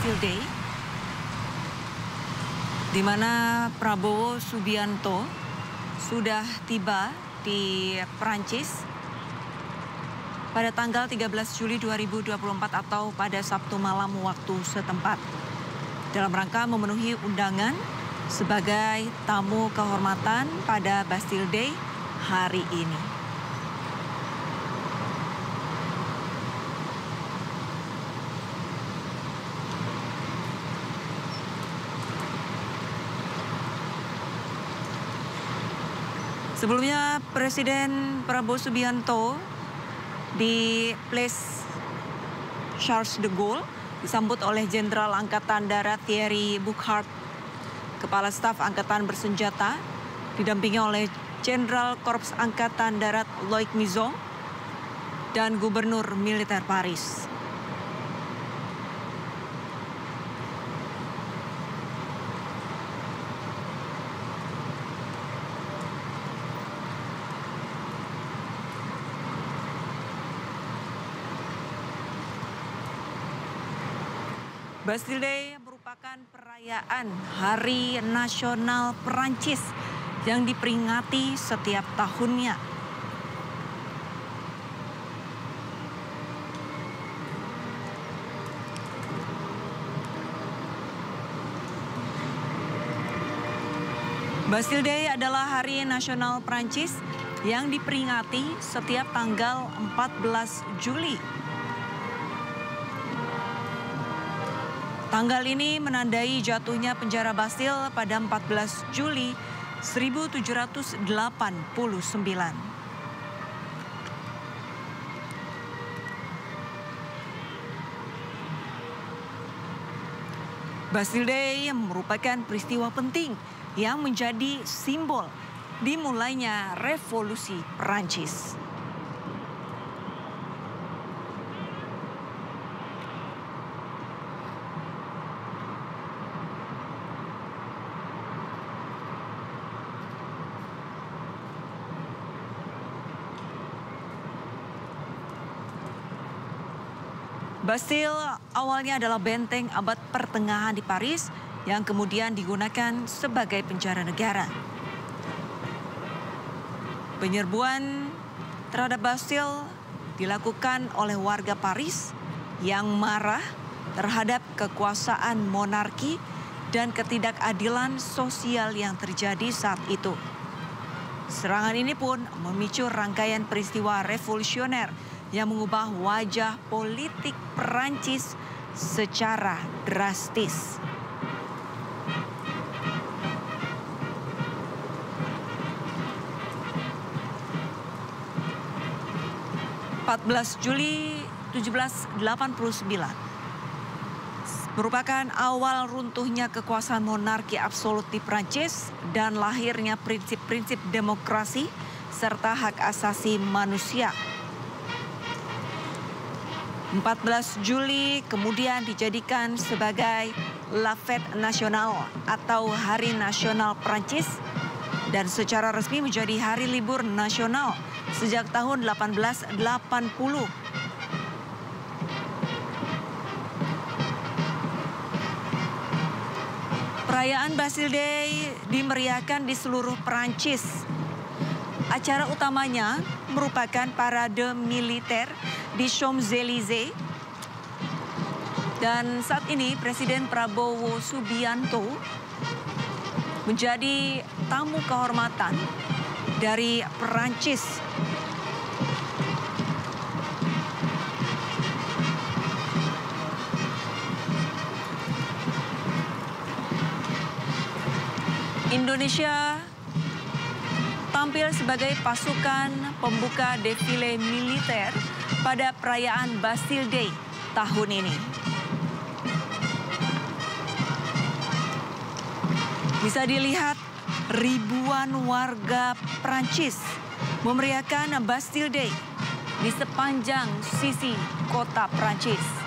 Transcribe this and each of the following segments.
Bastille Day, di mana Prabowo Subianto sudah tiba di Perancis pada tanggal 13 Juli 2024 atau pada Sabtu malam waktu setempat, dalam rangka memenuhi undangan sebagai tamu kehormatan pada Bastille Day hari ini. Sebelumnya Presiden Prabowo Subianto di Place Charles de Gaulle disambut oleh Jenderal Angkatan Darat Thierry Bouchard, Kepala Staf Angkatan Bersenjata, didampingi oleh Jenderal Korps Angkatan Darat Loic Mizon dan Gubernur Militer Paris. Bastille Day merupakan perayaan Hari Nasional Perancis yang diperingati setiap tahunnya. Bastille Day adalah Hari Nasional Perancis yang diperingati setiap tanggal 14 Juli. Tanggal ini menandai jatuhnya penjara Bastille pada 14 Juli 1789. Bastille Day merupakan peristiwa penting yang menjadi simbol dimulainya revolusi Perancis. Bastille awalnya adalah benteng abad pertengahan di Paris yang kemudian digunakan sebagai penjara negara. Penyerbuan terhadap Bastille dilakukan oleh warga Paris yang marah terhadap kekuasaan monarki dan ketidakadilan sosial yang terjadi saat itu. Serangan ini pun memicu rangkaian peristiwa revolusioner yang mengubah wajah politik Perancis secara drastis. Juli 1789 merupakan awal runtuhnya kekuasaan monarki absolut di Prancis dan lahirnya prinsip-prinsip demokrasi serta hak asasi manusia. 14 Juli kemudian dijadikan sebagai La Fête Nationale atau Hari Nasional Prancis dan secara resmi menjadi hari libur nasional sejak tahun 1880. Perayaan Bastille Day dimeriahkan di seluruh Prancis. Acara utamanya merupakan parade militer di Champs-Élysées. Dan saat ini Presiden Prabowo Subianto menjadi tamu kehormatan dari Perancis. Indonesia tampil sebagai pasukan pembuka defile militer pada perayaan Bastille Day tahun ini. Bisa dilihat ribuan warga Prancis memeriahkan Bastille Day di sepanjang sisi kota Prancis.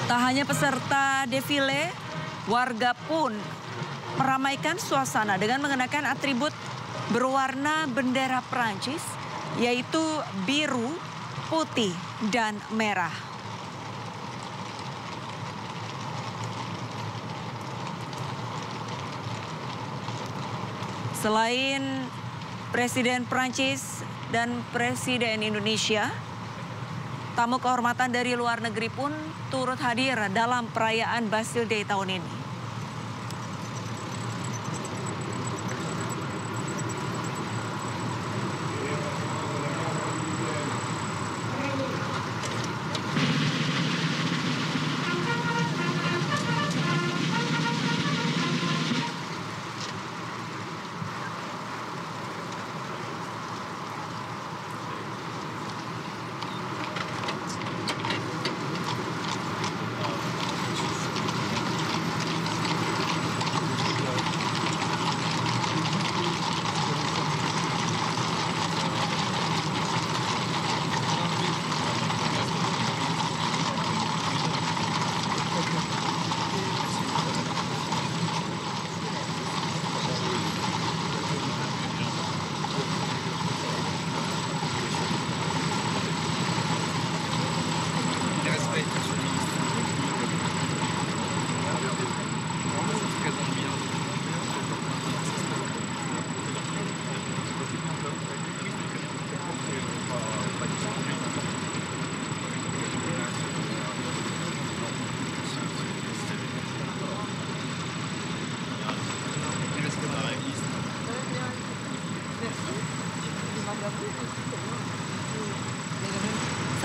Tak hanya peserta defile, warga pun meramaikan suasana dengan mengenakan atribut berwarna bendera Prancis, yaitu biru, putih, dan merah. Selain Presiden Prancis dan Presiden Indonesia, tamu kehormatan dari luar negeri pun turut hadir dalam perayaan Bastille Day tahun ini.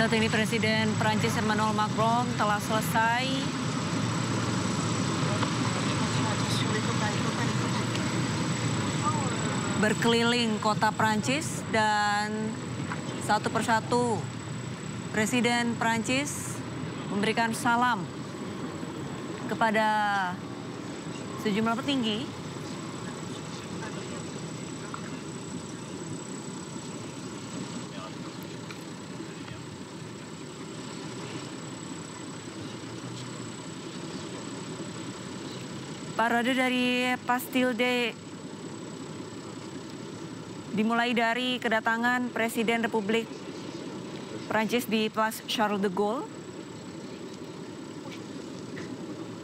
Saat ini Presiden Prancis Emmanuel Macron telah selesai berkeliling kota Prancis dan satu persatu Presiden Prancis memberikan salam kepada sejumlah petinggi. Parade dari Bastille Day dimulai dari kedatangan Presiden Republik Prancis di Place Charles de Gaulle,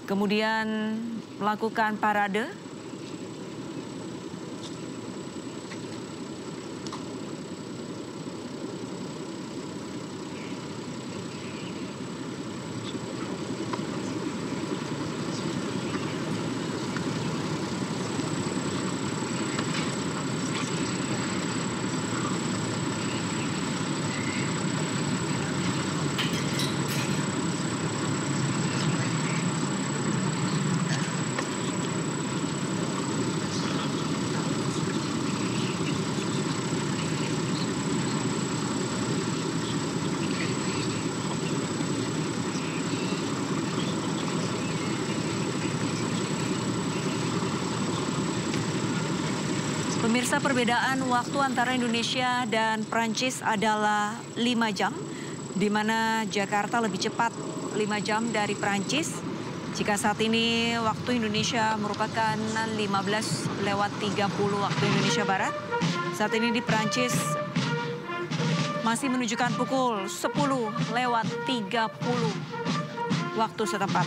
kemudian melakukan parade, Pemirsa, perbedaan waktu antara Indonesia dan Prancis adalah 5 jam, di mana Jakarta lebih cepat 5 jam dari Prancis. Jika saat ini waktu Indonesia merupakan 15:30 waktu Indonesia Barat, saat ini di Prancis masih menunjukkan pukul 10:30 waktu setempat.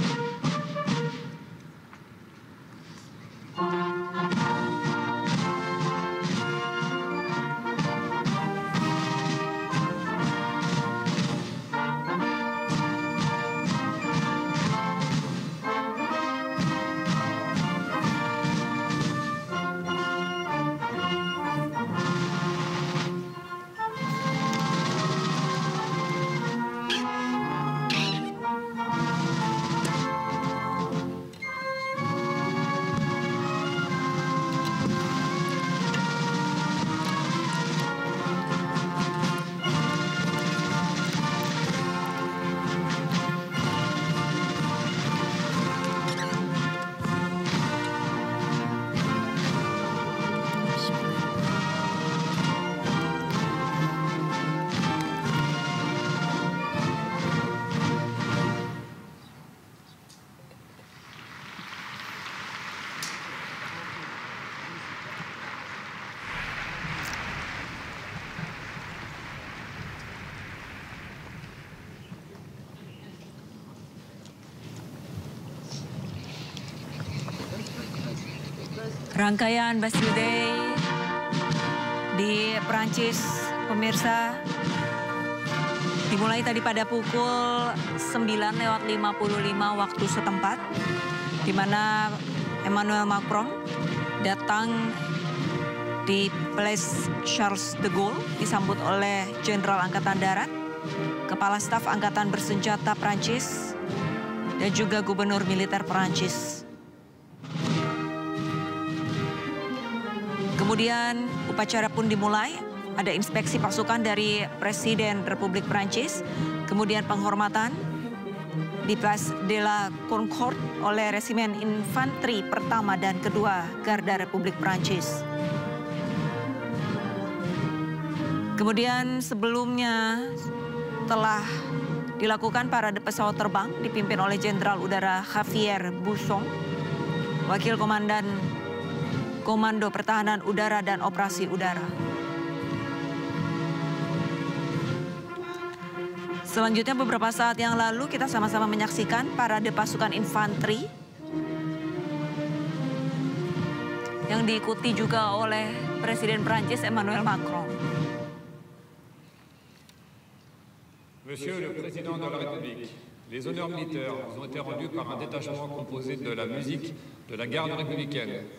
Rangkaian Bastille Day di Perancis, pemirsa, dimulai tadi pada pukul 9:55 waktu setempat, di mana Emmanuel Macron datang di Place Charles de Gaulle disambut oleh Jenderal Angkatan Darat, Kepala Staf Angkatan Bersenjata Prancis, dan juga Gubernur Militer Prancis. Kemudian upacara pun dimulai, ada inspeksi pasukan dari Presiden Republik Prancis, kemudian penghormatan di Place de la Concorde oleh Resimen Infanteri Pertama dan Kedua Garda Republik Prancis. Kemudian sebelumnya telah dilakukan parade pesawat terbang dipimpin oleh Jenderal Udara Javier Busson, Wakil Komandan Komando Pertahanan Udara dan Operasi Udara. Selanjutnya beberapa saat yang lalu kita sama-sama menyaksikan parade pasukan infanteri yang diikuti juga oleh Presiden Prancis Emmanuel Macron. Monsieur le Président de la République, les honneurs militaires vous ont été rendus par un détachement composé de la musique de la garde républicaine,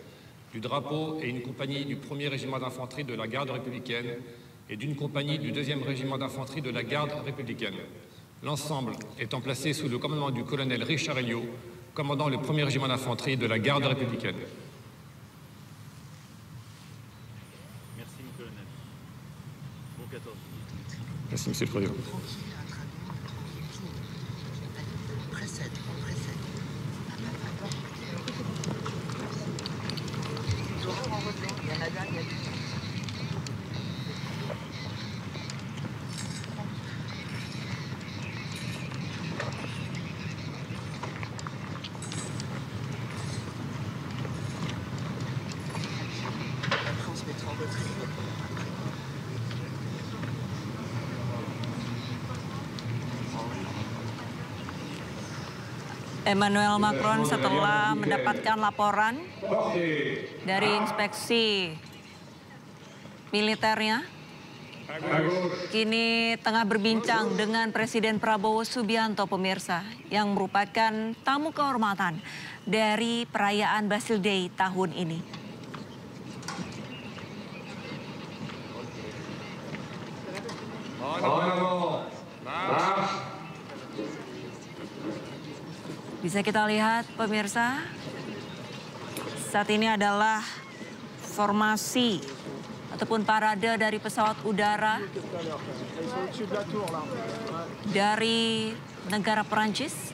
du drapeau et une compagnie du 1er régiment d'infanterie de la garde républicaine et d'une compagnie du 2e régiment d'infanterie de la garde républicaine. L'ensemble étant placé sous le commandement du colonel Richard Elliot, commandant le 1er régiment d'infanterie de la garde républicaine. Merci, colonel. Bon 14. Merci, Monsieur le Président. Emmanuel Macron setelah mendapatkan laporan dari inspeksi militernya, kini tengah berbincang dengan Presiden Prabowo Subianto, pemirsa, yang merupakan tamu kehormatan dari perayaan Bastille Day tahun ini. Bisa kita lihat, pemirsa, saat ini adalah formasi ataupun parade dari pesawat udara dari negara Perancis.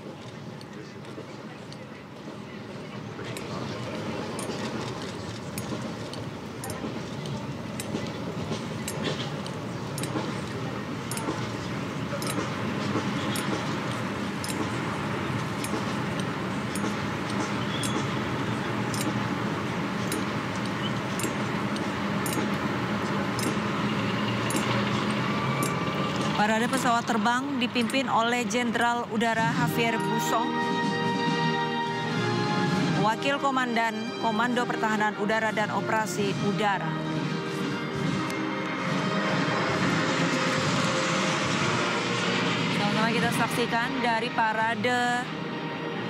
Parade pesawat terbang dipimpin oleh Jenderal Udara Javier Busson, Wakil Komandan Komando Pertahanan Udara dan Operasi Udara. Sama-sama kita saksikan dari parade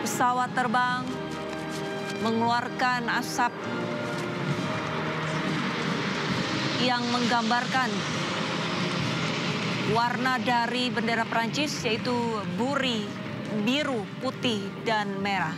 pesawat terbang mengeluarkan asap yang menggambarkan warna dari bendera Prancis, yaitu buri, biru, putih, dan merah.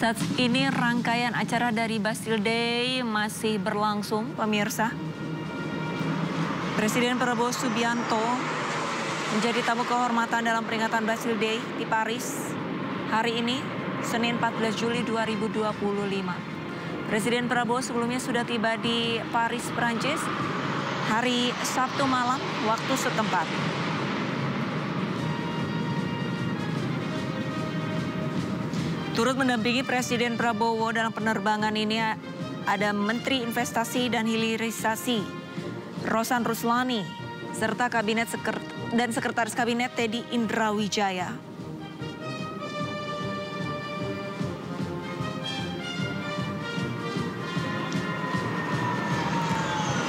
Saat ini rangkaian acara dari Bastille Day masih berlangsung, pemirsa. Presiden Prabowo Subianto menjadi tamu kehormatan dalam peringatan Bastille Day di Paris hari ini, Senin 14 Juli 2025. Presiden Prabowo sebelumnya sudah tiba di Paris, Prancis, hari Sabtu malam waktu setempat. Turut mendampingi Presiden Prabowo dalam penerbangan ini ada Menteri Investasi dan Hilirisasi Rosan Ruslani serta Sekretaris Kabinet Teddy Indrawijaya.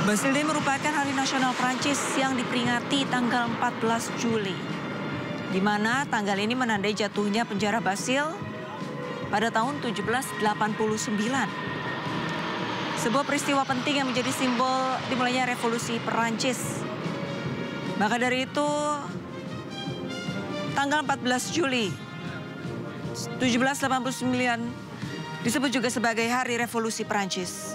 Bastille Day merupakan hari nasional Prancis yang diperingati tanggal 14 Juli, di mana tanggal ini menandai jatuhnya penjara Bastille pada tahun 1789. Sebuah peristiwa penting yang menjadi simbol dimulainya revolusi Perancis. Maka dari itu, tanggal 14 Juli 1789 disebut juga sebagai Hari Revolusi Perancis.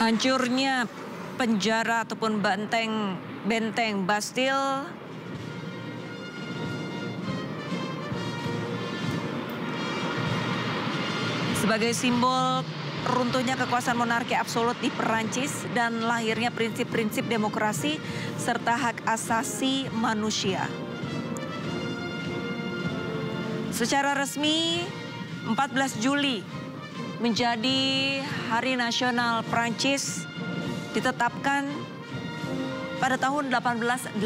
Hancurnya penjara ataupun benteng Bastille sebagai simbol runtuhnya kekuasaan monarki absolut di Perancis dan lahirnya prinsip-prinsip demokrasi serta hak asasi manusia. Secara resmi 14 Juli menjadi Hari Nasional Prancis ditetapkan pada tahun 1880.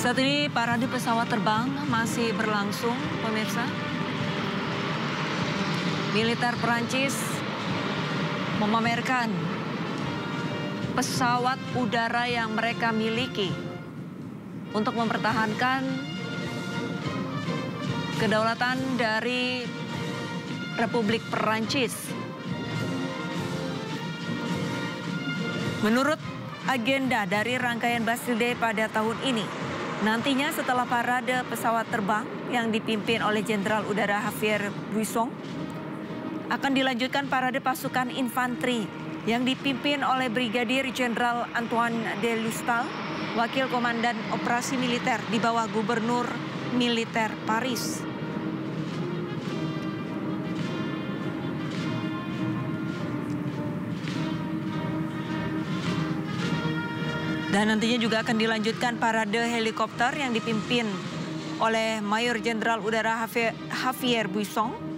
Saat ini parade pesawat terbang masih berlangsung, pemirsa. Militer Prancis memamerkan pesawat udara yang mereka miliki untuk mempertahankan kedaulatan dari Republik Perancis. Menurut agenda dari rangkaian Bastille Day pada tahun ini, nantinya setelah parade pesawat terbang yang dipimpin oleh Jenderal Udara Javier Buisson, akan dilanjutkan parade pasukan infanteri yang dipimpin oleh Brigadir Jenderal Antoine de Lustal, Wakil Komandan Operasi Militer di bawah Gubernur Militer Paris. Dan nantinya juga akan dilanjutkan parade helikopter yang dipimpin oleh Mayor Jenderal Udara Javier Buisson.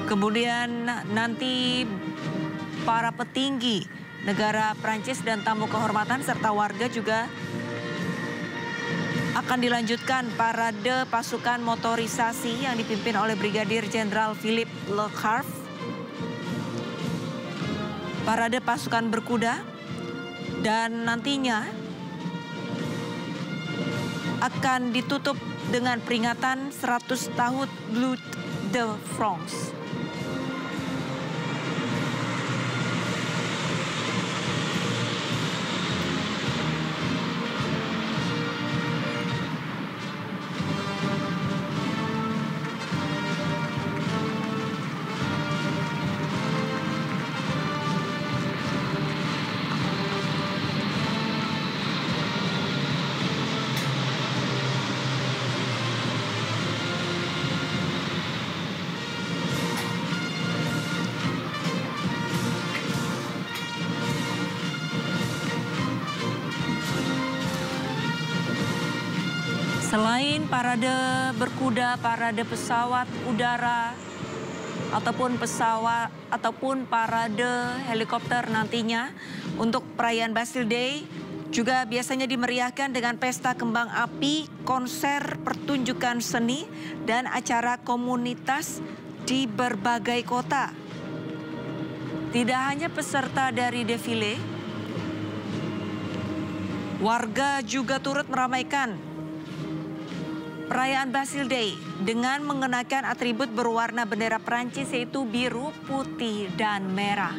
Kemudian nanti para petinggi negara Prancis dan tamu kehormatan serta warga juga akan dilanjutkan parade pasukan motorisasi yang dipimpin oleh Brigadir Jenderal Philippe Leclerc, parade pasukan berkuda, dan nantinya akan ditutup dengan peringatan 100 tahun Bleu de France. Selain parade berkuda, parade pesawat udara, ataupun parade helikopter nantinya untuk perayaan Bastille Day juga biasanya dimeriahkan dengan pesta kembang api, konser, pertunjukan seni, dan acara komunitas di berbagai kota. Tidak hanya peserta dari defile, warga juga turut meramaikan perayaan Bastille Day dengan mengenakan atribut berwarna bendera Prancis yaitu biru, putih, dan merah.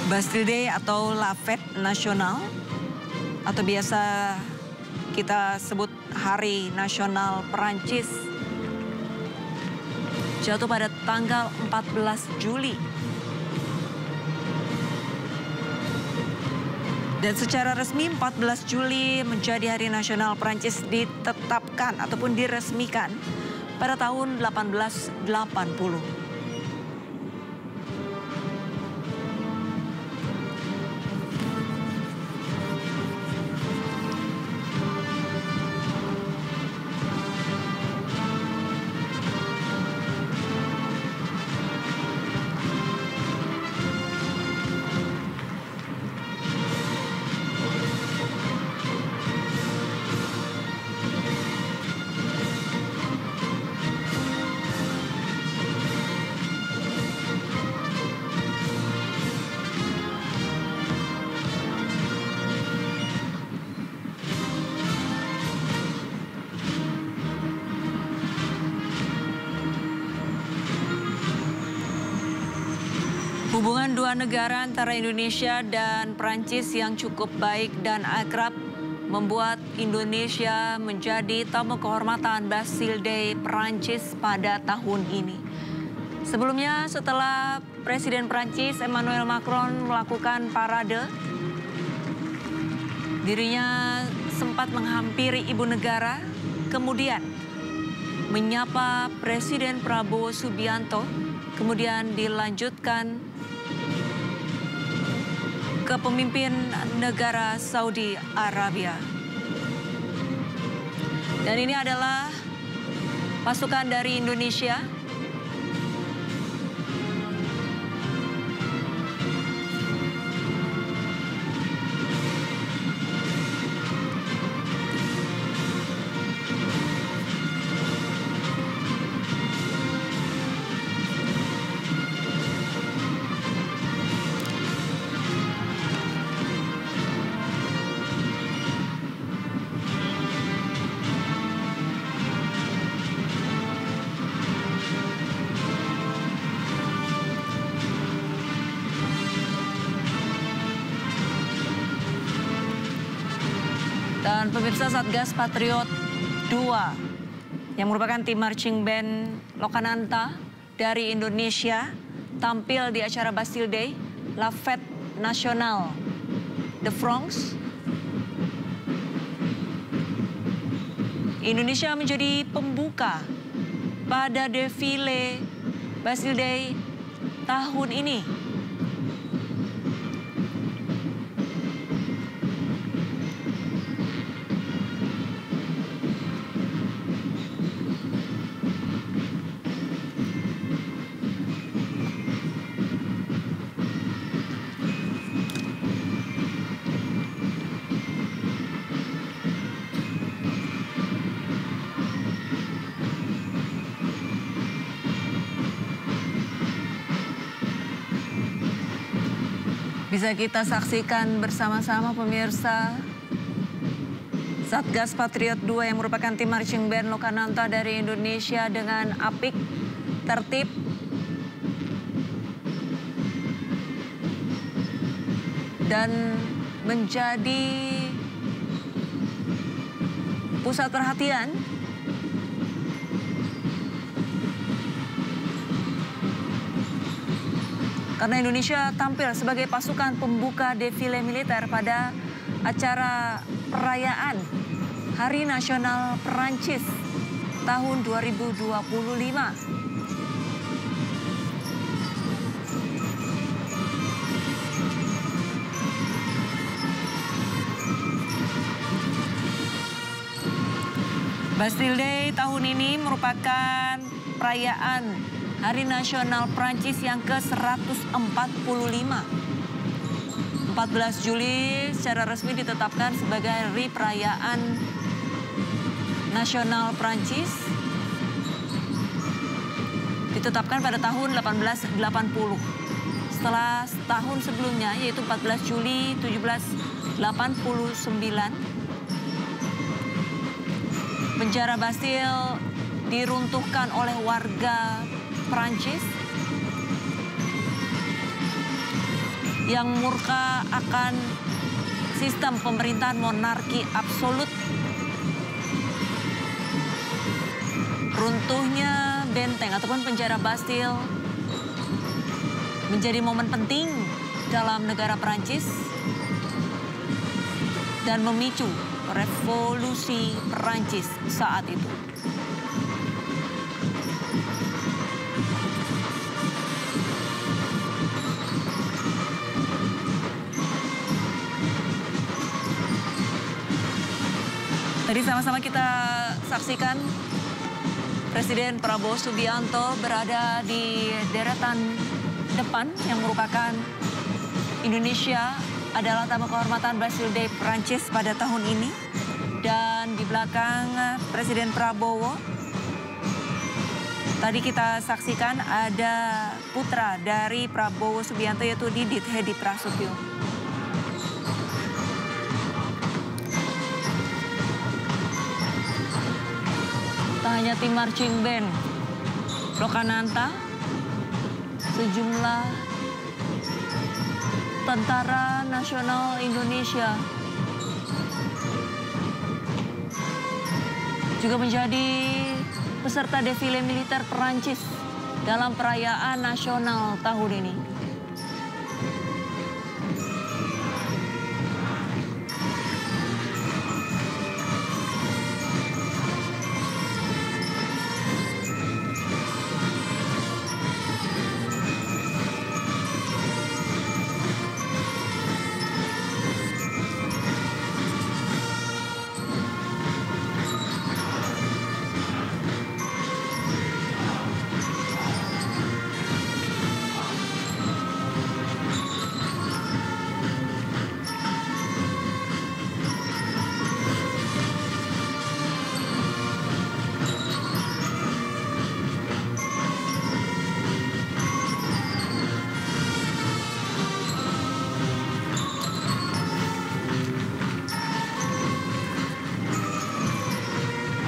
Bastille Day atau La Fête Nationale atau biasa kita sebut Hari Nasional Perancis jatuh pada tanggal 14 Juli. Dan secara resmi 14 Juli menjadi Hari Nasional Perancis ditetapkan ataupun diresmikan pada tahun 1880. Hubungan dua negara antara Indonesia dan Prancis yang cukup baik dan akrab membuat Indonesia menjadi tamu kehormatan Bastille Day Prancis pada tahun ini. Sebelumnya, setelah Presiden Prancis Emmanuel Macron melakukan parade, dirinya sempat menghampiri ibu negara, kemudian menyapa Presiden Prabowo Subianto, kemudian dilanjutkan ke pemimpin negara Saudi Arabia. Dan ini adalah pasukan dari Indonesia. Dan pemirsa, Satgas Patriot 2 yang merupakan tim marching band Lokananta dari Indonesia tampil di acara Bastille Day, La Fête Nationale de France. Indonesia menjadi pembuka pada defile Bastille Day tahun ini. Bisa kita saksikan bersama-sama pemirsa, Satgas Patriot 2 yang merupakan tim marching band Lokananta dari Indonesia dengan apik, tertib, dan menjadi pusat perhatian karena Indonesia tampil sebagai pasukan pembuka defile militer pada acara perayaan Hari Nasional Perancis tahun 2025. Bastille Day tahun ini merupakan perayaan Hari Nasional Prancis yang ke-145. 14 Juli secara resmi ditetapkan sebagai Hari Perayaan Nasional Prancis. Ditetapkan pada tahun 1880. Setelah tahun sebelumnya, yaitu 14 Juli 1789, penjara Bastille diruntuhkan oleh warga Prancis yang murka akan sistem pemerintahan monarki absolut. Runtuhnya benteng ataupun penjara Bastille menjadi momen penting dalam negara Prancis dan memicu revolusi Prancis saat itu. Tadi sama-sama kita saksikan Presiden Prabowo Subianto berada di deretan depan yang merupakan Indonesia adalah tamu kehormatan Bastille Day Prancis pada tahun ini. Dan di belakang Presiden Prabowo, tadi kita saksikan ada putra dari Prabowo Subianto yaitu Didit Hedi Prasetyo. Hanya tim marching band Lokananta, sejumlah Tentara Nasional Indonesia juga menjadi peserta defile militer Perancis dalam perayaan nasional tahun ini.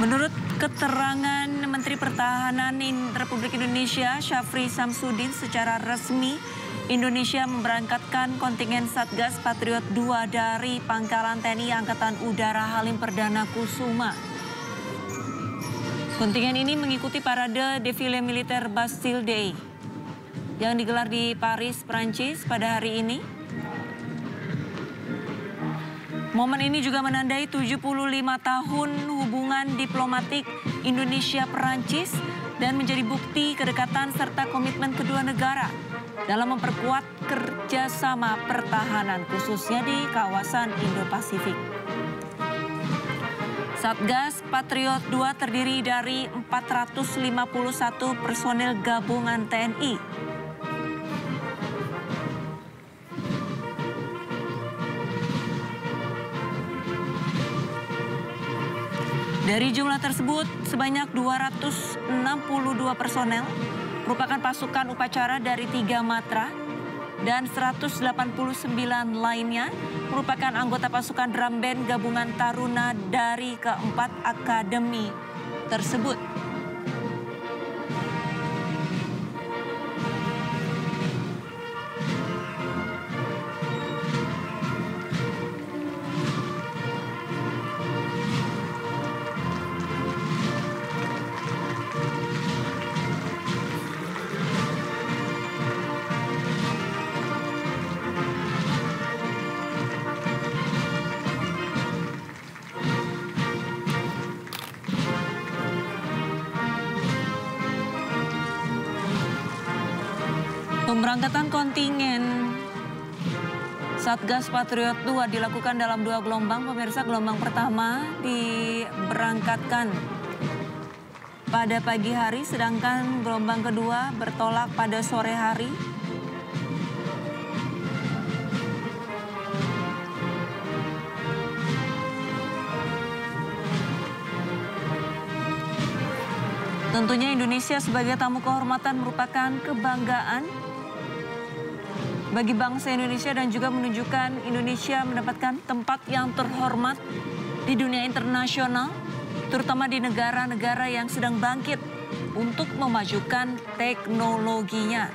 Menurut keterangan Menteri Pertahanan Republik Indonesia, Syafri Samsudin, secara resmi Indonesia memberangkatkan kontingen Satgas Patriot 2 dari Pangkalan TNI Angkatan Udara Halim Perdana Kusuma. Kontingen ini mengikuti parade defile militer Bastille Day yang digelar di Paris, Prancis pada hari ini. Momen ini juga menandai 75 tahun hubungan diplomatik Indonesia-Perancis dan menjadi bukti kedekatan serta komitmen kedua negara dalam memperkuat kerjasama pertahanan khususnya di kawasan Indo-Pasifik. Satgas Patriot 2 terdiri dari 451 personel gabungan TNI. Dari jumlah tersebut, sebanyak 262 personel merupakan pasukan upacara dari 3 matra dan 189 lainnya merupakan anggota pasukan drum band gabungan Taruna dari keempat akademi tersebut. Pemberangkatan kontingen Satgas Patriot 2 dilakukan dalam 2 gelombang. Pemirsa, gelombang pertama diberangkatkan pada pagi hari, sedangkan gelombang kedua bertolak pada sore hari. Tentunya Indonesia sebagai tamu kehormatan merupakan kebanggaan bagi bangsa Indonesia dan juga menunjukkan Indonesia mendapatkan tempat yang terhormat di dunia internasional, terutama di negara-negara yang sedang bangkit untuk memajukan teknologinya.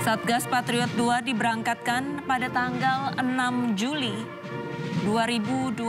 Satgas Patriot 2 diberangkatkan pada tanggal 6 Juli 2025.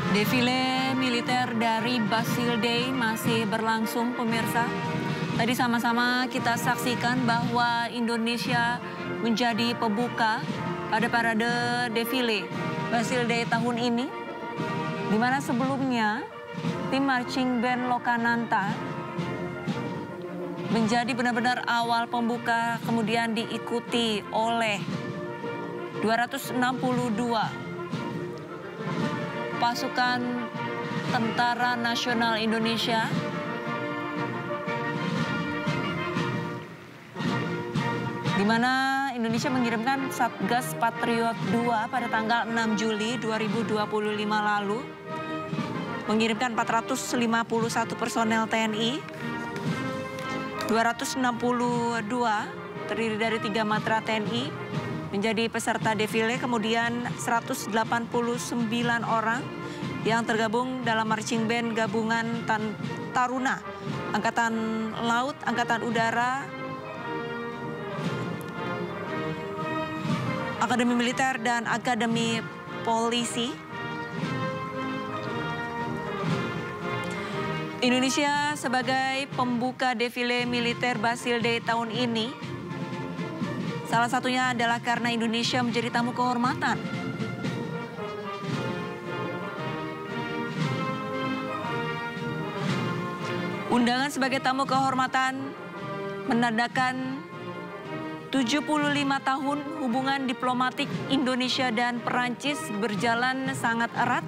Defile militer dari Basildey masih berlangsung, pemirsa. Tadi sama-sama kita saksikan bahwa Indonesia menjadi pembuka pada parade defile Basildey tahun ini, di mana sebelumnya tim marching band Lokananta menjadi benar-benar awal pembuka, kemudian diikuti oleh 262 pasukan Tentara Nasional Indonesia di mana Indonesia mengirimkan Satgas Patriot 2 pada tanggal 6 Juli 2025 lalu, mengirimkan 451 personel TNI, 262 terdiri dari 3 matra TNI menjadi peserta defile, kemudian 189 orang yang tergabung dalam marching band gabungan Taruna, Angkatan Laut, Angkatan Udara, Akademi Militer, dan Akademi Polisi. Indonesia sebagai pembuka defile militer Basildey tahun ini, salah satunya adalah karena Indonesia menjadi tamu kehormatan. Undangan sebagai tamu kehormatan menandakan 75 tahun hubungan diplomatik Indonesia dan Perancis berjalan sangat erat.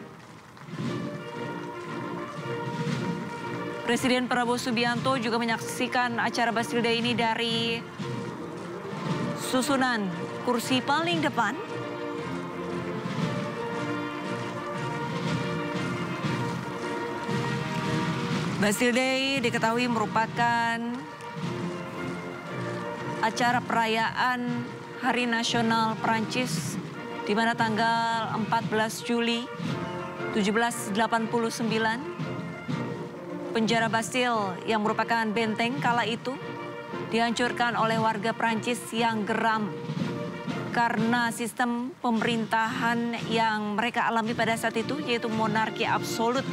Presiden Prabowo Subianto juga menyaksikan acara Basildey ini dari susunan kursi paling depan. Bastille Day diketahui merupakan acara perayaan Hari Nasional Perancis di mana tanggal 14 Juli 1789 penjara Bastille yang merupakan benteng kala itu dihancurkan oleh warga Perancis yang geram karena sistem pemerintahan yang mereka alami pada saat itu, yaitu monarki absolut.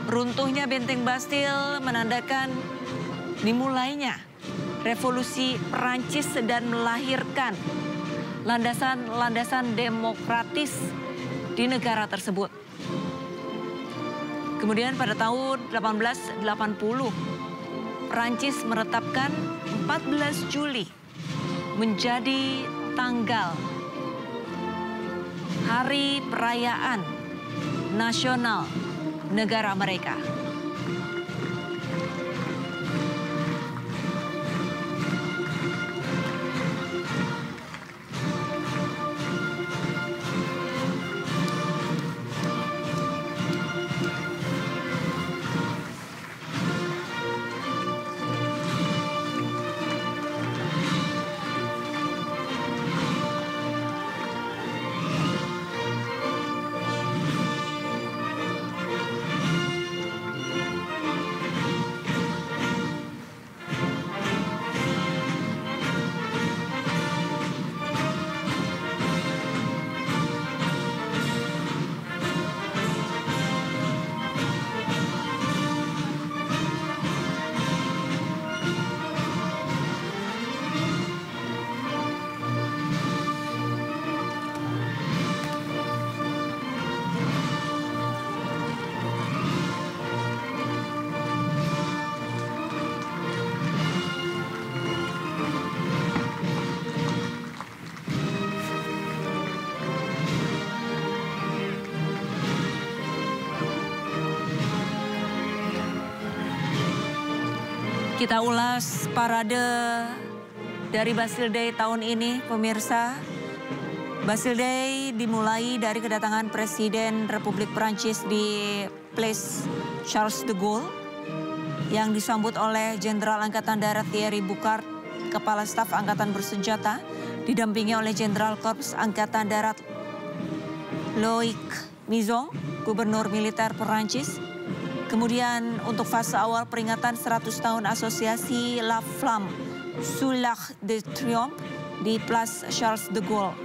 Runtuhnya benteng Bastille menandakan dimulainya revolusi Perancis dan melahirkan landasan-landasan demokratis di negara tersebut. Kemudian pada tahun 1880, Perancis menetapkan 14 Juli menjadi tanggal hari perayaan nasional negara mereka. Kita ulas parade dari Bastille Day tahun ini, pemirsa. Bastille Day dimulai dari kedatangan Presiden Republik Perancis di Place Charles de Gaulle yang disambut oleh Jenderal Angkatan Darat Thierry Boucard, Kepala Staf Angkatan Bersenjata, didampingi oleh Jenderal Korps Angkatan Darat Loïc Mizon, Gubernur Militer Perancis. Kemudian untuk fase awal peringatan 100 tahun asosiasi La Flamme sous l'Arc de Triomphe di Place Charles de Gaulle.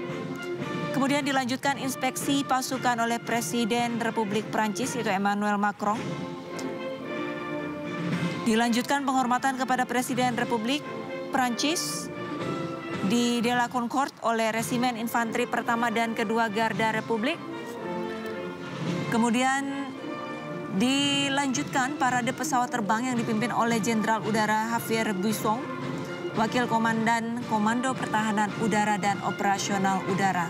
Kemudian dilanjutkan inspeksi pasukan oleh Presiden Republik Perancis, yaitu Emmanuel Macron. Dilanjutkan penghormatan kepada Presiden Republik Perancis di De la Concorde oleh Resimen Infanteri Pertama dan Kedua Garda Republik. Kemudian dilanjutkan parade pesawat terbang yang dipimpin oleh Jenderal Udara Javier Buisson, Wakil Komandan Komando Pertahanan Udara dan Operasional Udara.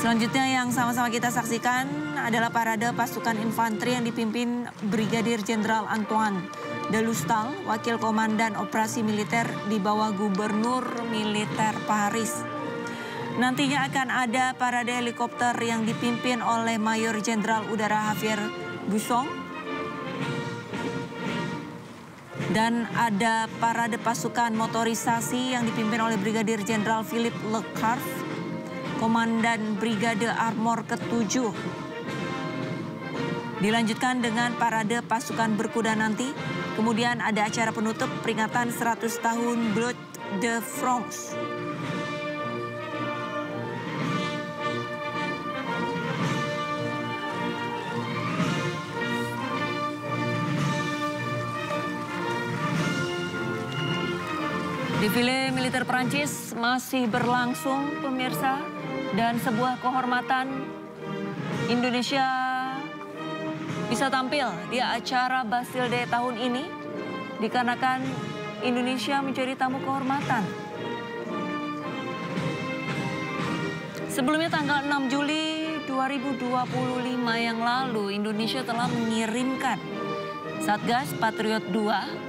Selanjutnya yang sama-sama kita saksikan adalah parade pasukan infanteri yang dipimpin Brigadir Jenderal Antoine de Lustal, Wakil Komandan Operasi Militer di bawah Gubernur Militer Paris. Nantinya akan ada parade helikopter yang dipimpin oleh Mayor Jenderal Udara Javier Buisson. Dan ada parade pasukan motorisasi yang dipimpin oleh Brigadir Jenderal Philippe Leclerc, Komandan Brigade Armor ke-7. Dilanjutkan dengan parade pasukan berkuda nanti. Kemudian ada acara penutup peringatan 100 tahun Blood de France. Defile militer Perancis masih berlangsung, pemirsa, dan sebuah kehormatan Indonesia bisa tampil di acara Bastille Day tahun ini dikarenakan Indonesia menjadi tamu kehormatan. Sebelumnya tanggal 6 Juli 2025 yang lalu Indonesia telah mengirimkan Satgas Patriot 2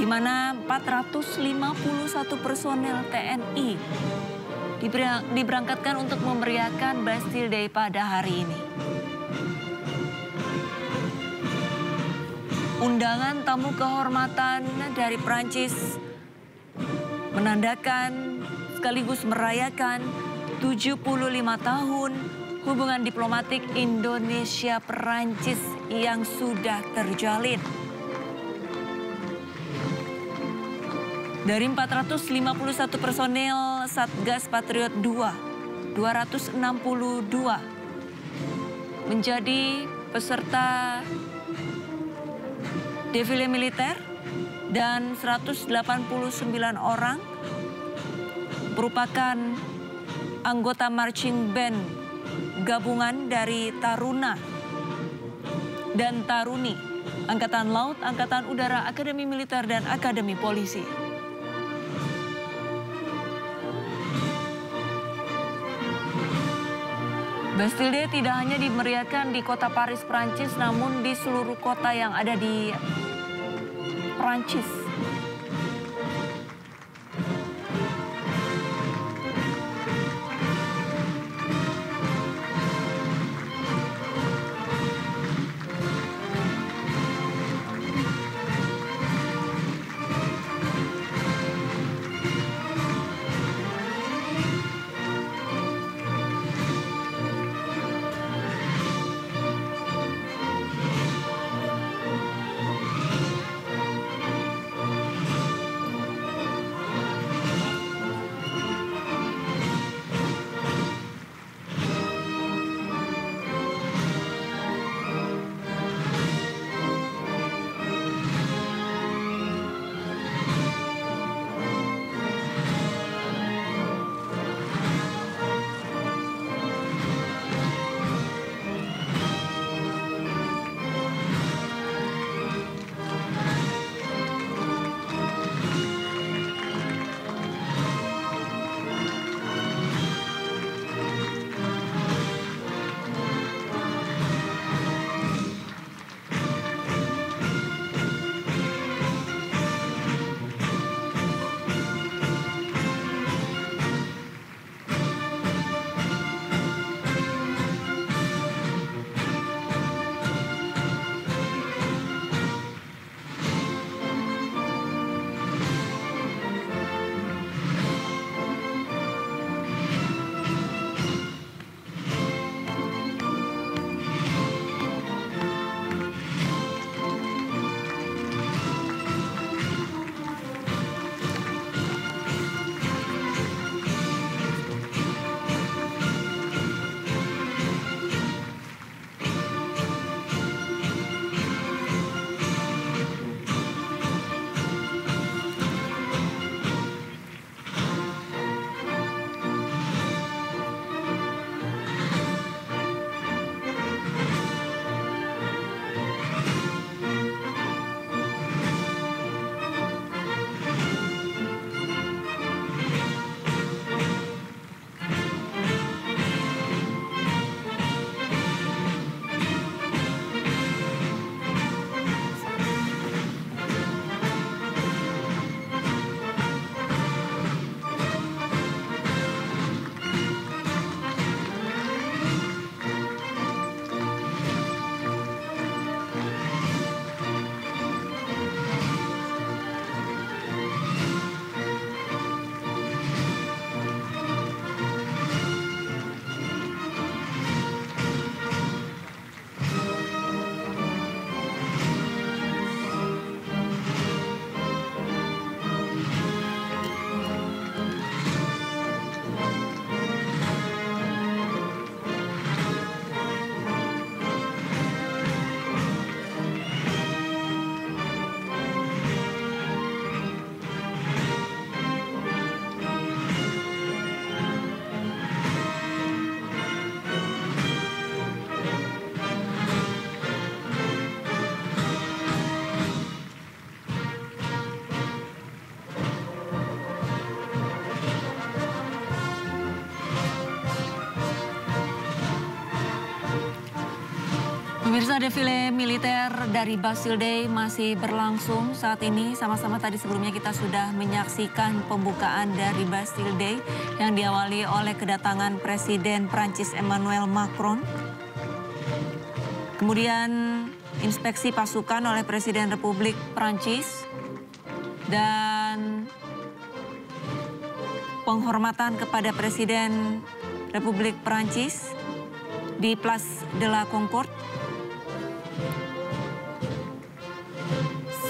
di mana 451 personel TNI diberangkatkan untuk memeriahkan Bastille Day pada hari ini. Undangan tamu kehormatan dari Prancis menandakan sekaligus merayakan 75 tahun hubungan diplomatik Indonesia-Perancis yang sudah terjalin. Dari 451 personel Satgas Patriot II, 262 menjadi peserta defile militer dan 189 orang merupakan anggota marching band gabungan dari Taruna dan Taruni, Angkatan Laut, Angkatan Udara, Akademi Militer, dan Akademi Polisi. Bastille Day tidak hanya dimeriahkan di kota Paris, Prancis, namun di seluruh kota yang ada di Prancis. Pemirsa, defile militer dari Bastille Day masih berlangsung saat ini. Sama-sama tadi sebelumnya kita sudah menyaksikan pembukaan dari Bastille Day yang diawali oleh kedatangan Presiden Prancis Emmanuel Macron. Kemudian inspeksi pasukan oleh Presiden Republik Prancis dan penghormatan kepada Presiden Republik Prancis di Place de la Concorde.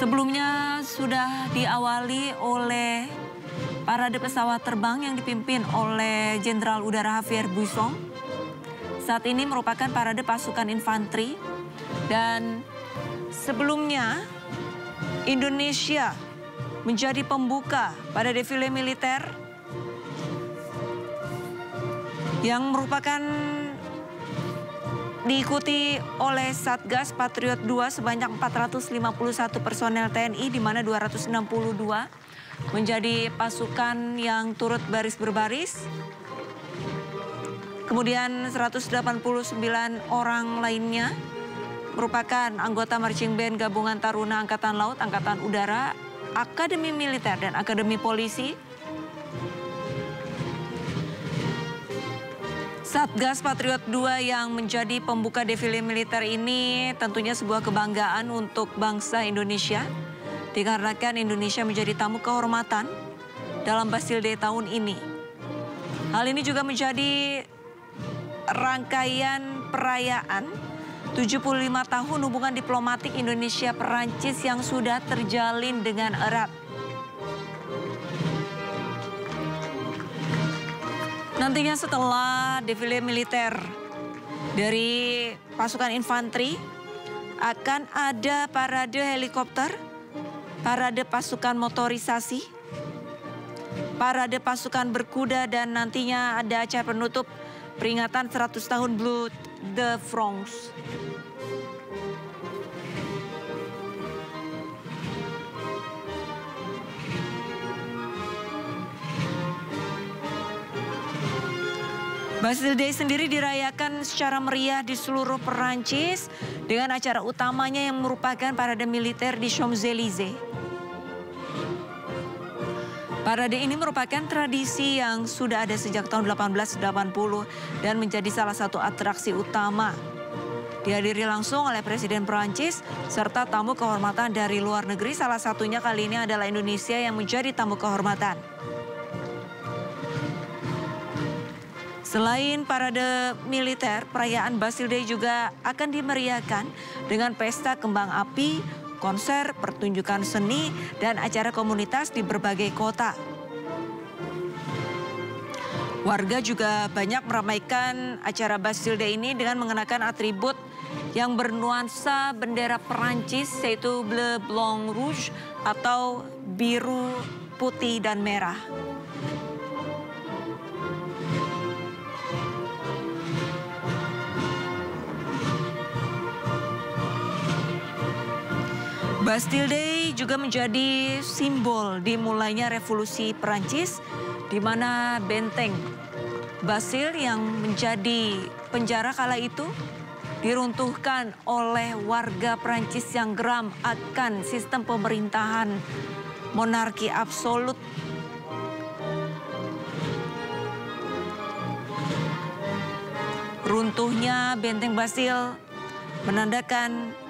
Sebelumnya sudah diawali oleh parade pesawat terbang yang dipimpin oleh Jenderal Udara Javier Buisson. Saat ini merupakan parade pasukan infanteri dan sebelumnya Indonesia menjadi pembuka pada defile militer yang merupakan diikuti oleh Satgas Patriot 2 sebanyak 451 personel TNI, di mana 262 menjadi pasukan yang turut baris berbaris. Kemudian 189 orang lainnya merupakan anggota marching band gabungan Taruna Angkatan Laut, Angkatan Udara, Akademi Militer, dan Akademi Polisi. Satgas Patriot 2 yang menjadi pembuka defile militer ini tentunya sebuah kebanggaan untuk bangsa Indonesia, dikarenakan Indonesia menjadi tamu kehormatan dalam Bastille Day tahun ini. Hal ini juga menjadi rangkaian perayaan 75 tahun hubungan diplomatik Indonesia-Perancis yang sudah terjalin dengan erat. Nantinya setelah defile militer dari pasukan infanteri akan ada parade helikopter, parade pasukan motorisasi, parade pasukan berkuda, dan nantinya ada acara penutup peringatan 100 tahun Bleu de France. Bastille Day sendiri dirayakan secara meriah di seluruh Perancis dengan acara utamanya yang merupakan parade militer di Champs-Élysées. Parade ini merupakan tradisi yang sudah ada sejak tahun 1880 dan menjadi salah satu atraksi utama. Dihadiri langsung oleh Presiden Perancis serta tamu kehormatan dari luar negeri, salah satunya kali ini adalah Indonesia yang menjadi tamu kehormatan. Selain parade militer, perayaan Bastille Day juga akan dimeriahkan dengan pesta kembang api, konser, pertunjukan seni, dan acara komunitas di berbagai kota. Warga juga banyak meramaikan acara Bastille Day ini dengan mengenakan atribut yang bernuansa bendera Perancis, yaitu bleu, blanc, rouge atau biru, putih, dan merah. Bastille Day juga menjadi simbol dimulainya revolusi Perancis, di mana benteng Bastille yang menjadi penjara kala itu diruntuhkan oleh warga Perancis yang geram akan sistem pemerintahan monarki absolut. Runtuhnya benteng Bastille menandakan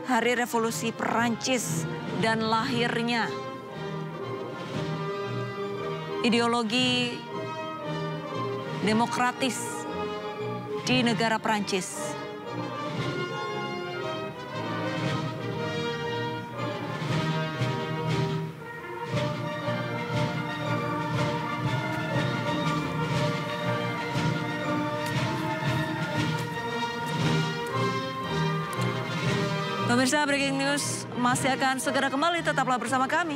Hari Revolusi Perancis dan lahirnya ideologi demokratis di negara Perancis. Pemirsa, breaking news masih akan segera kembali, tetaplah bersama kami.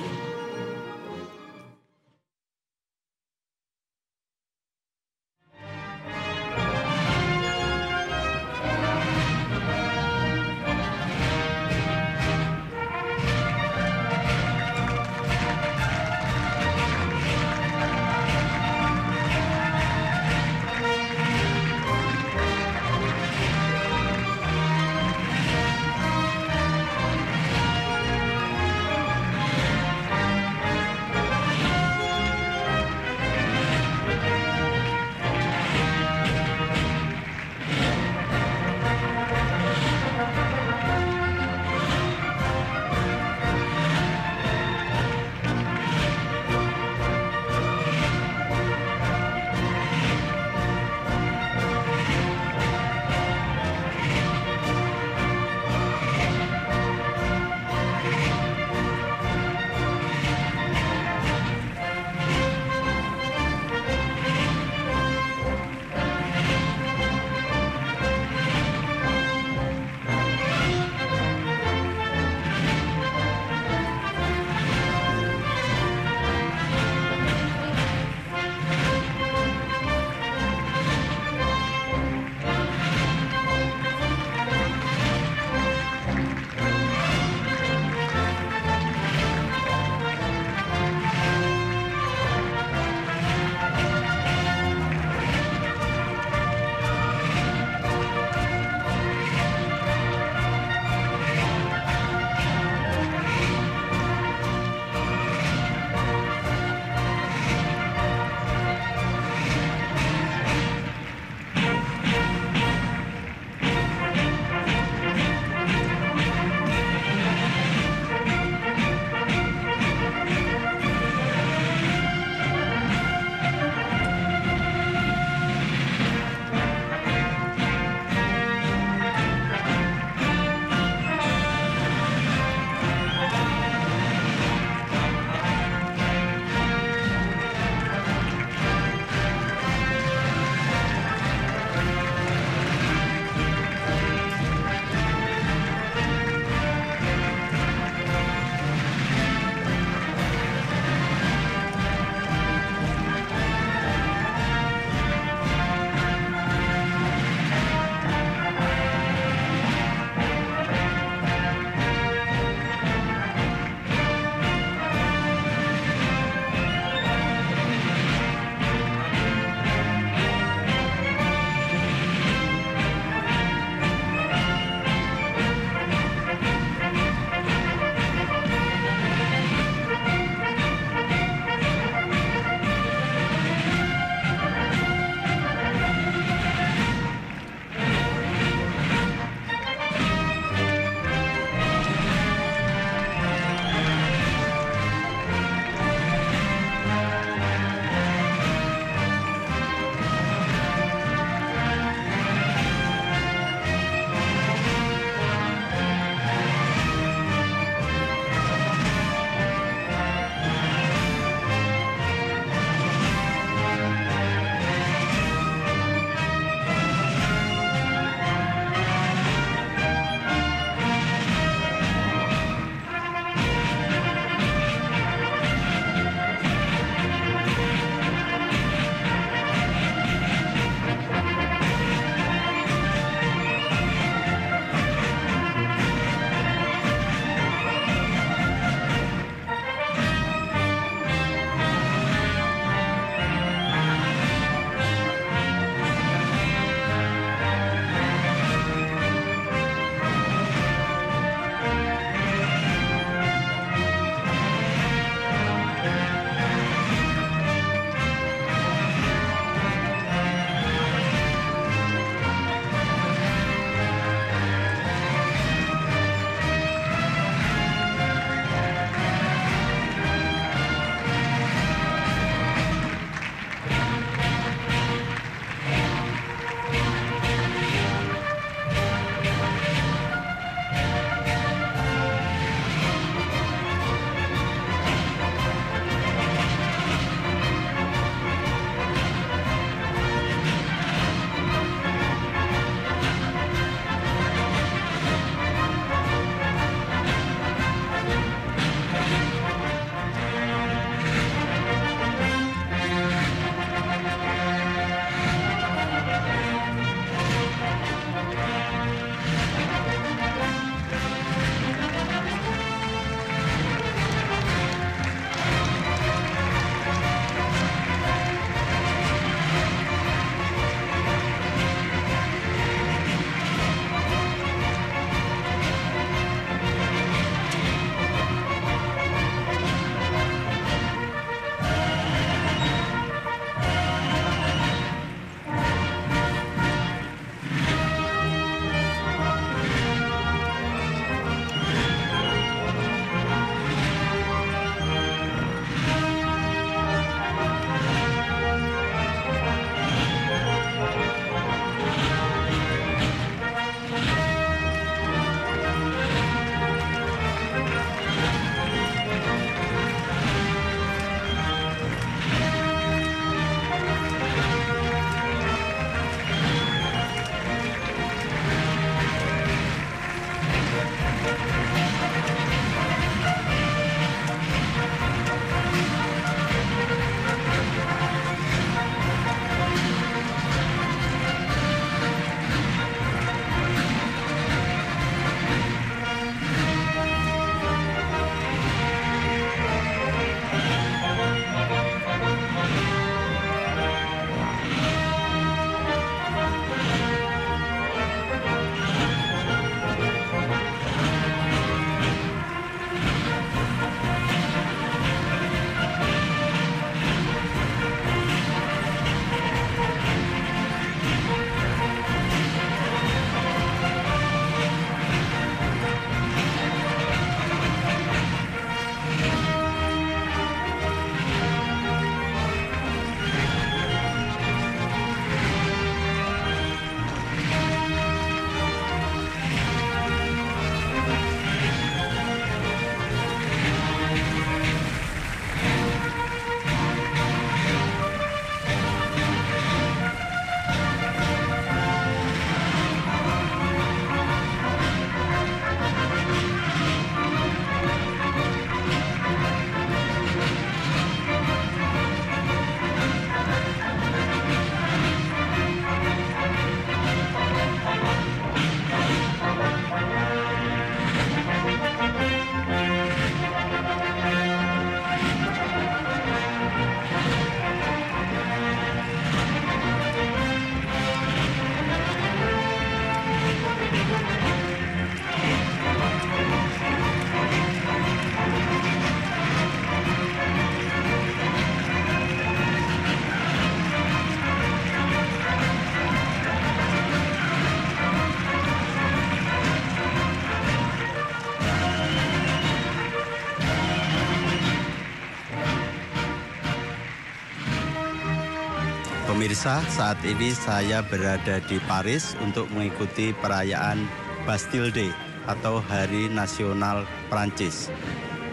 Pemirsa, saat ini saya berada di Paris untuk mengikuti perayaan Bastille Day atau Hari Nasional Prancis.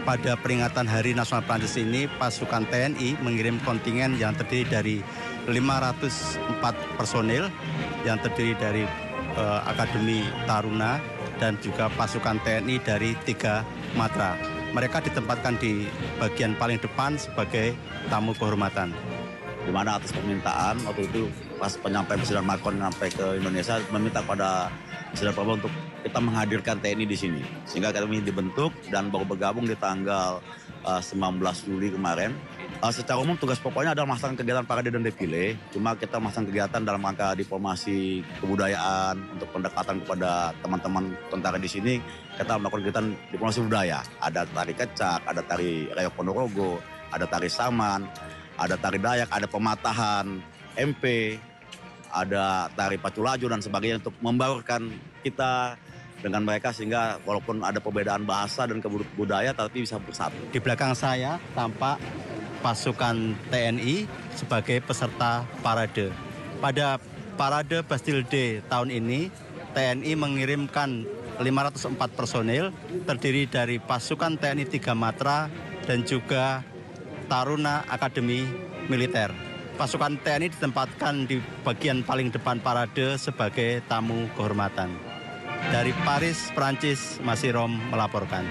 Pada peringatan Hari Nasional Prancis ini, pasukan TNI mengirim kontingen yang terdiri dari 504 personil yang terdiri dari Akademi Taruna dan juga pasukan TNI dari 3 matra. Mereka ditempatkan di bagian paling depan sebagai tamu kehormatan. Di mana atas permintaan waktu itu pas penyampaian Presiden Macron sampai ke Indonesia meminta pada Presiden Prabowo untuk kita menghadirkan TNI di sini. Sehingga kami dibentuk dan baru bergabung di tanggal 19 Juli kemarin. Secara umum tugas pokoknya adalah melaksanakan kegiatan parade dan defile. Cuma kita melaksanakan kegiatan dalam rangka diplomasi kebudayaan untuk pendekatan kepada teman-teman tentara di sini. Kita melakukan kegiatan diplomasi budaya. Ada tari kecak, ada tari reok Ponorogo, ada tari saman, ada tari Dayak, ada pematahan, MP, ada tari pacu laju dan sebagainya untuk membaurkan kita dengan mereka sehingga walaupun ada perbedaan bahasa dan budaya tapi bisa bersatu. Di belakang saya tampak pasukan TNI sebagai peserta parade. Pada parade Bastille Day tahun ini, TNI mengirimkan 504 personil terdiri dari pasukan TNI 3 matra dan juga Taruna Akademi Militer. Pasukan TNI ditempatkan di bagian paling depan parade sebagai tamu kehormatan. Dari Paris, Prancis, Masirom melaporkan.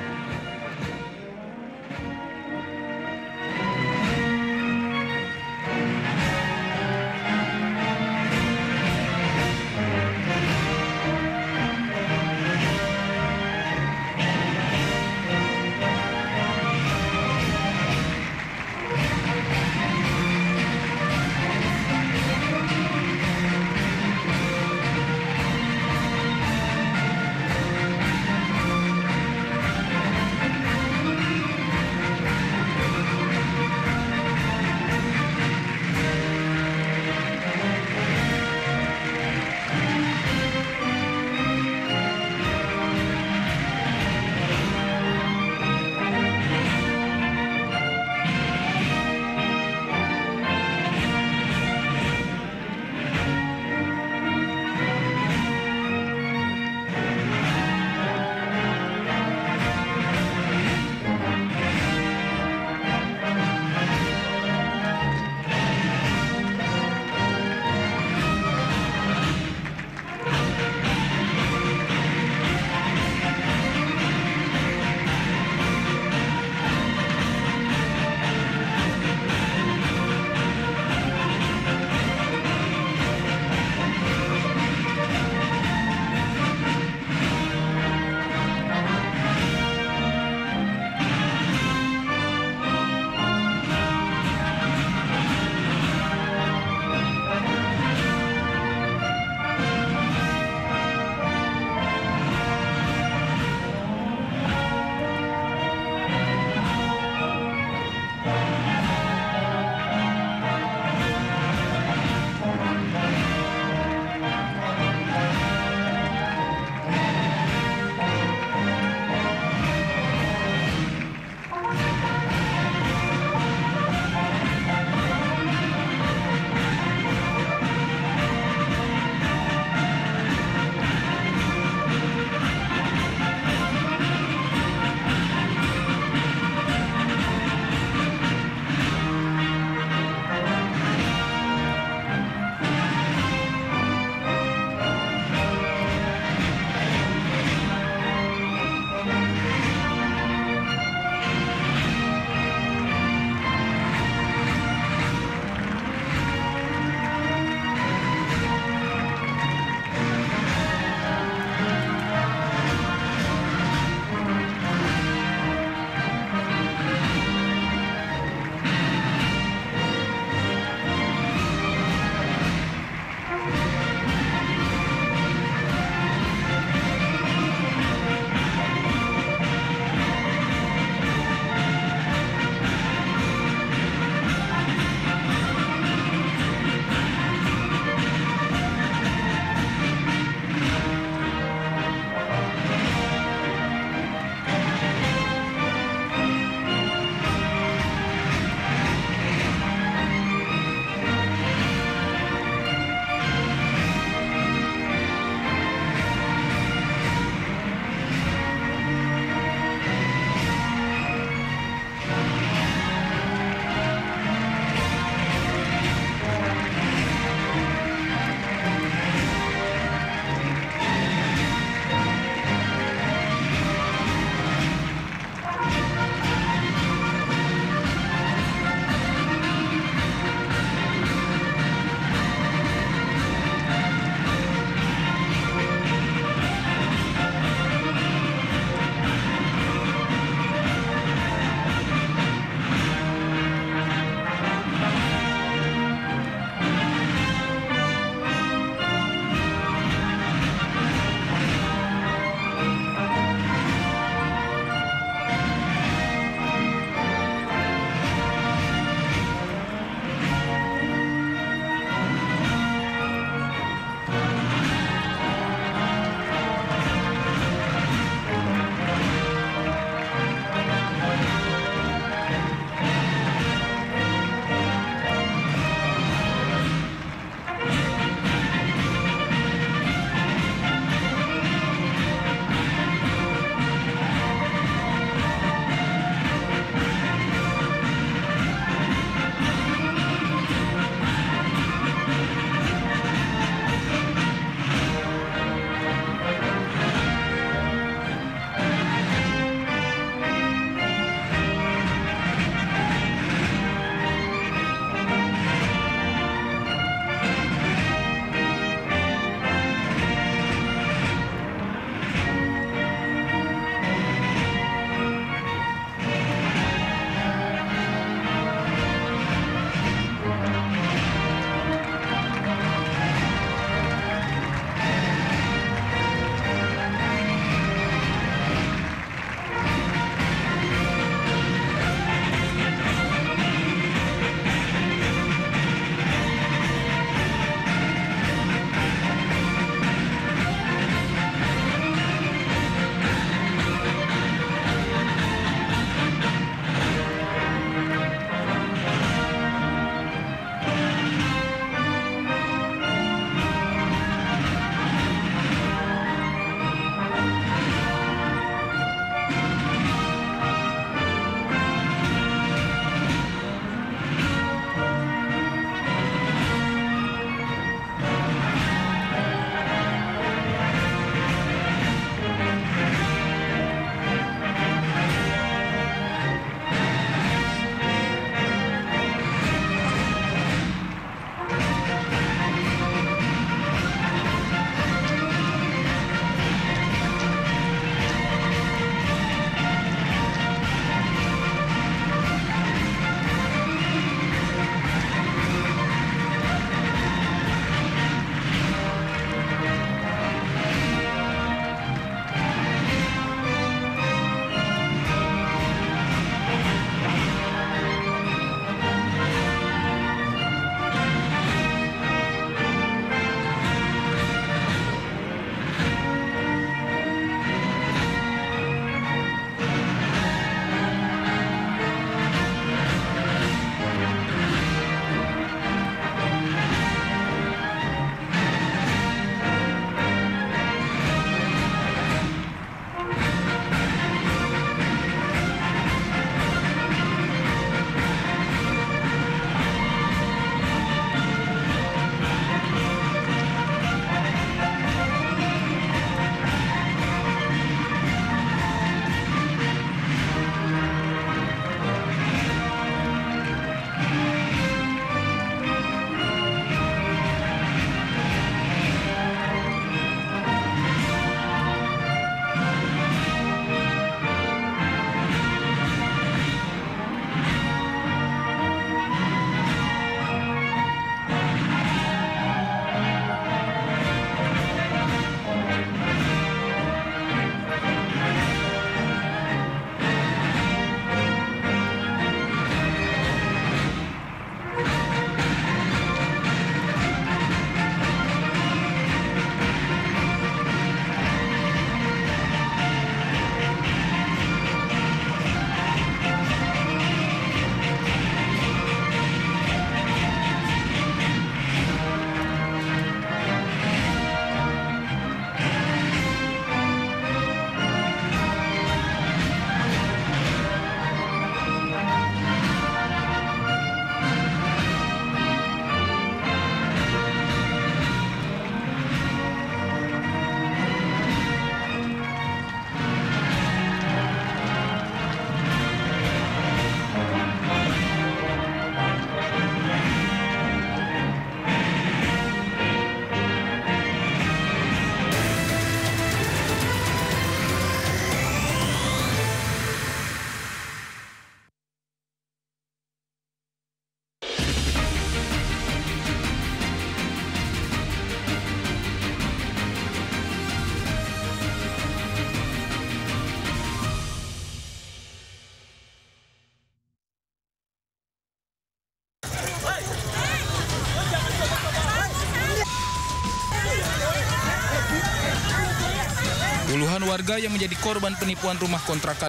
puluhan warga yang menjadi korban penipuan rumah kontrakan